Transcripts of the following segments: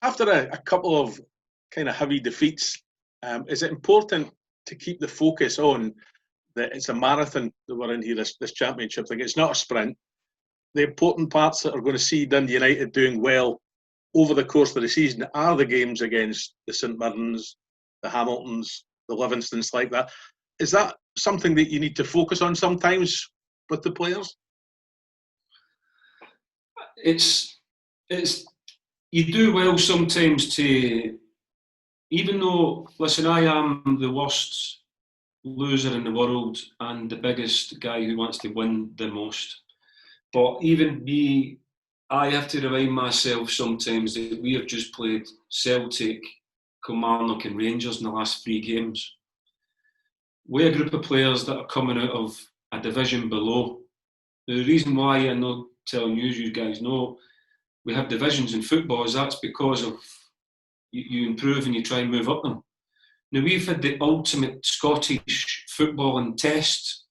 After a couple of kind of heavy defeats, is it important to keep the focus on that it's a marathon that we're in here, this championship thing? It's not a sprint. The important parts that are going to see Dundee United doing well over the course of the season are the games against the St Mirrens, the Hamiltons, the Livingstons, like that. Is that something that you need to focus on sometimes with the players? It's you do well sometimes to, even though, listen, I am the worst loser in the world and the biggest guy who wants to win the most. But even me, I have to remind myself sometimes that we have just played Celtic, Kilmarnock and Rangers in the last 3 games. We're a group of players that are coming out of a division below. The reason why I'm not telling you guys know, we have divisions in football is that's because of you improve and you try and move up them. Now we've had the ultimate Scottish footballing test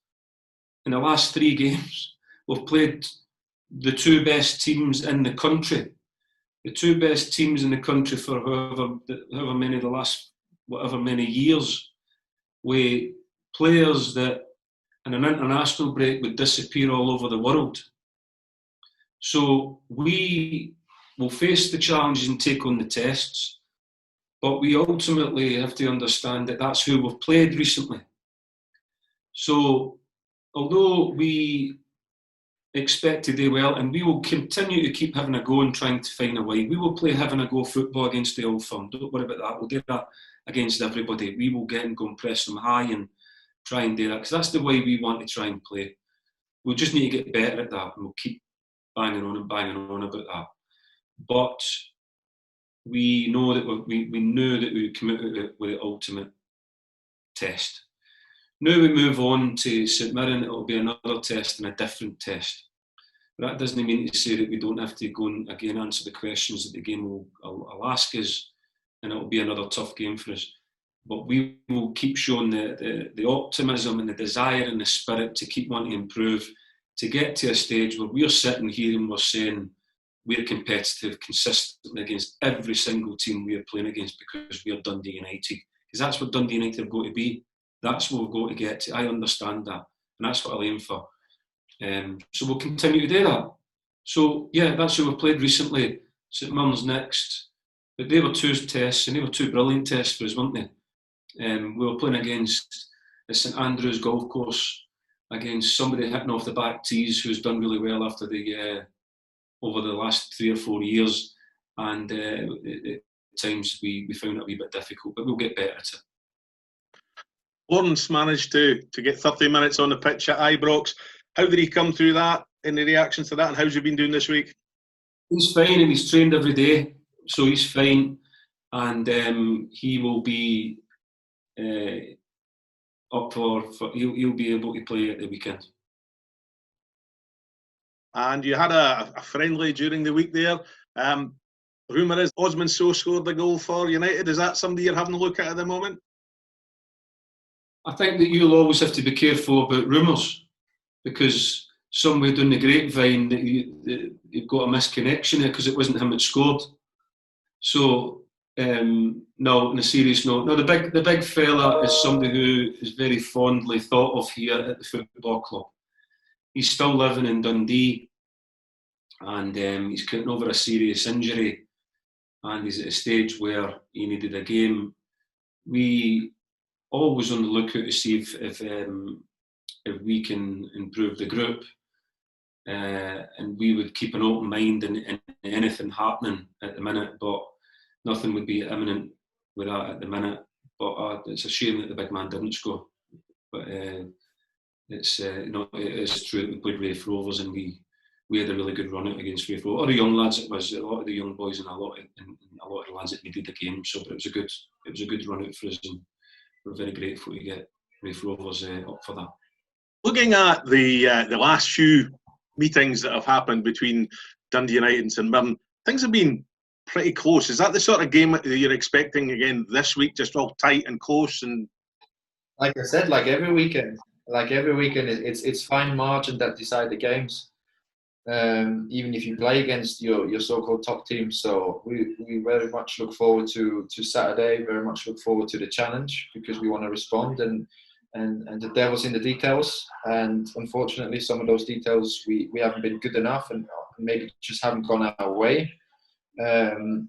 in the last 3 games. We've played the 2 best teams in the country. The 2 best teams in the country for however many the last whatever many years, with players that in an international break would disappear all over the world. So we will face the challenges and take on the tests, but we ultimately have to understand that that's who we've played recently. So although we expect to do well, and we will continue to keep having a go and trying to find a way, we will play having a go football against the Old Firm. Don't worry about that. We'll do that against everybody. We will get and go and press them high and try and do that, because that's the way we want to try and play. We'll just need to get better at that, and we'll keep banging on about that. But we know that we knew that we would come out with the ultimate test. Now we move on to St Mirren, it'll be another test and a different test. But that doesn't mean to say that we don't have to go and again answer the questions that the game will ask us, and it'll be another tough game for us. But we will keep showing the optimism and the desire and the spirit to keep wanting to improve, to get to a stage where we're sitting here and we're saying we're competitive consistently against every single team we're playing against, because we're Dundee United. Because that's what Dundee United have got to be. That's what we've got to get to. I understand that. And that's what I'll aim for. So we'll continue to do that. So, yeah, that's who we've played recently. St Mirren's next. But they were 2 tests, and they were 2 brilliant tests for us, weren't they? We were playing against the St Andrews golf course, against somebody hitting off the back tees who's done really well after over the last 3 or 4 years. And at times we found it a wee bit difficult, but we'll get better at it. Lawrence managed to get 30 minutes on the pitch at Ibrox. How did he come through that? Any reactions to that? And how's he been doing this week? He's fine, and he's trained every day, so he's fine. And he will be up for he'll be able to play at the weekend. And you had a friendly during the week there. Rumour is Osman Sow scored the goal for United. Is that somebody you're having a look at the moment? I think that you'll always have to be careful about rumours, because somewhere down the grapevine that you've got a misconnection there because it wasn't him that scored. So no, on a serious note, no. The big fella is somebody who is very fondly thought of here at the football club. He's still living in Dundee, and he's getting over a serious injury, and he's at a stage where he needed a game. We always on the lookout to see if we can improve the group, and we would keep an open mind in anything happening at the minute, but nothing would be imminent with that at the minute. But it's a shame that the big man didn't score. But it's it is true that we played Raith Rovers, and we had a really good run out against Raith Rovers. Or the young lads, it was a lot of the young boys and a lot of the lads that needed the game. So, but it was a good run out for us, and we're very grateful to get Raith Rovers up for that. Looking at the last few meetings that have happened between Dundee United and St Mirren, things have been pretty close. Is that the sort of game that you're expecting again this week, just all tight and close? And like I said, like every weekend, it's fine margin that decide the games. even if you play against your so-called top team. So we very much look forward to Saturday. Very much look forward to the challenge, because we want to respond, and the devil's in the details. And unfortunately, some of those details we haven't been good enough, and maybe just haven't gone our way.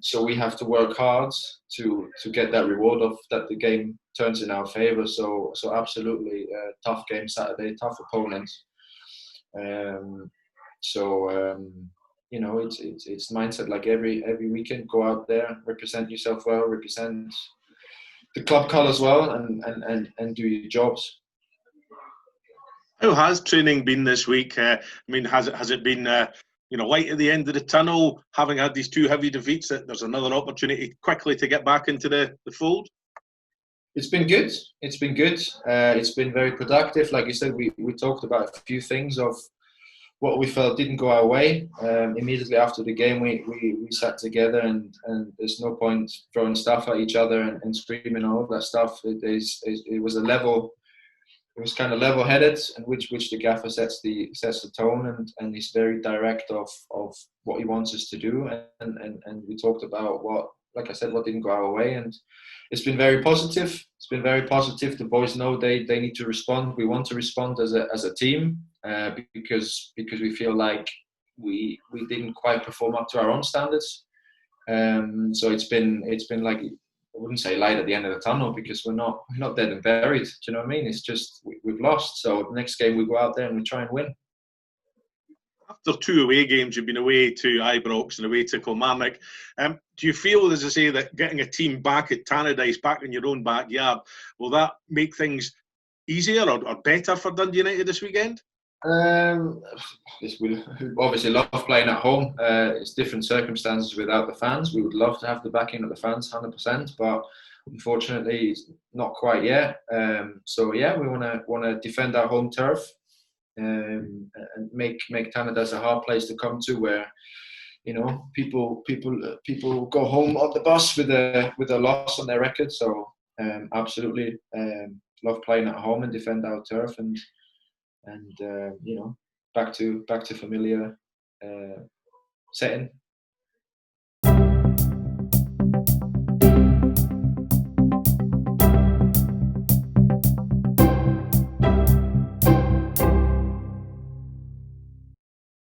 So we have to work hard to get that reward of that the game turns in our favour. So absolutely tough game Saturday, tough opponent. You know, it's mindset like every weekend. Go out there, represent yourself well, represent the club colours well, and do your jobs. How has training been this week? I mean, has it been light at the end of the tunnel, having had these 2 heavy defeats, that there's another opportunity quickly to get back into the fold? It's been good. It's been very productive. Like you said, we talked about a few things of what we felt didn't go our way. Immediately after the game, we sat together, and there's no point throwing stuff at each other and screaming and all that stuff. It was a level. It was kind of level-headed, and which the gaffer sets the tone, and he's very direct of what he wants us to do, and we talked about what didn't go our way, and it's been very positive. It's been very positive. The boys know they need to respond. We want to respond as a team, because we feel like we didn't quite perform up to our own standards. So it's been like, I wouldn't say light at the end of the tunnel, because we're not dead and buried. Do you know what I mean? It's just we've lost. So the next game we go out there and we try and win. After 2 away games, you've been away to Ibrox and away to Kilmarnock. Do you feel, as I say, that getting a team back at Tannadice, back in your own backyard, will that make things easier or better for Dundee United this weekend? We obviously love playing at home. It's different circumstances without the fans. We would love to have the backing of the fans 100%, but unfortunately it's not quite yet. So yeah, we want to defend our home turf, and make Tannadice a hard place to come to, where people go home on the bus with a loss on their record. So absolutely love playing at home and defend our turf, and back to familiar setting.